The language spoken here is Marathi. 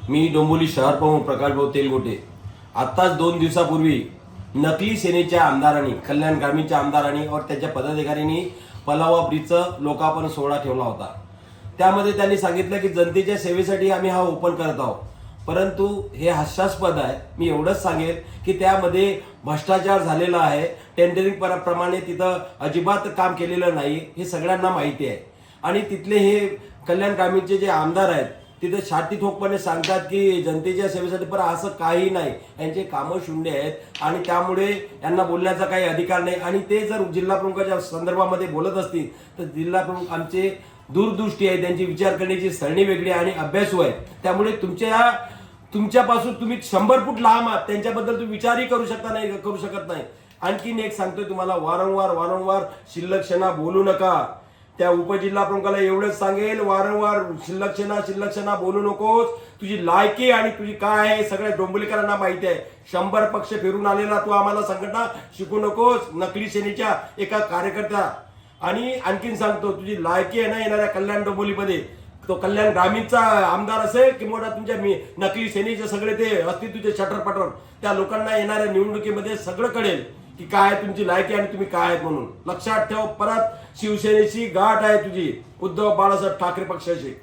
मी डोंबिवली शहर प्रमुख प्रकाश भाऊ तेलगोटे। आत्ताच 2 दिवसापूर्वी नकली सेनेच्या आमदारांनी, कल्याण ग्रामीणच्या आमदारांनी और त्याच्या पदाधिकाऱ्यांनी पलावा ब्रिजचं लोकार्पण सोहळा ठेवला होता। त्यामध्ये त्यांनी सांगितलं की जनतेच्या सेवेसाठी आम्ही हा ओपन करत आहोत, परंतु हे हास्यास्पद आहे। मी एवढंच सांगेल की त्यामध्ये भ्रष्टाचार झालेला आहे, टेंडरिंग प्रमाणे तिथं अजिबात काम केलेलं नाही, हे सगळ्यांना माहिती आहे। आणि तिथले हे कल्याण ग्रामीणचे जे आमदार आहेत तिथे छाती ठोकपणे सांगतात की जनतेच्या सेवेसाठी, पण असं काही नाही, यांचे कामं शून्य आहेत आणि त्यामुळे यांना बोलण्याचा काही अधिकार नाही। आणि ते जर जिल्हा प्रमुखाच्या संदर्भामध्ये बोलत असतील तर जिल्हा प्रमुख आमचे दूरदृष्टी आहे, त्यांची विचार करण्याची सरणी वेगळी आणि अभ्यासू आहे। त्यामुळे तुमच्यापासून तुम्ही 100 फूट लांब आहात, त्यांच्याबद्दल तुम्ही विचारही करू शकत नाही। आणखीन एक सांगतोय तुम्हाला, वारंवार शिल्लक्षणा बोलू नका। त्या उपजिल्हा प्रमुखाला एवढंच सांगेल, वारंवार शिल्लक्षणा बोलू नकोस। तुझी लायकी आणि तुझी काय आहे सगळ्या डोंबिवलीकरांना माहिती आहे। 100 पक्ष फिरून आलेला तू आम्हाला संघटना शिकू नकोस, नकली सेनेच्या एका कार्यकर्त्या। आणि आणखीन सांगतो, तुझी लायकी आहे ना येणाऱ्या कल्याण डोंबिवलीमध्ये, तो कल्याण ग्रामीणचा आमदार असेल किंवा तुमच्या नकली सेनेचे सगळे ते असतील तुझे शटरपटर, त्या लोकांना येणाऱ्या निवडणुकीमध्ये सगळं कळेल की काय तुमची लायकी आणि तुम्ही काय आहेत म्हणून। लक्षात ठेव, परत शिवसेनेची गाठ आहे तुझी उद्धव बाळासाहेब ठाकरे पक्षाची।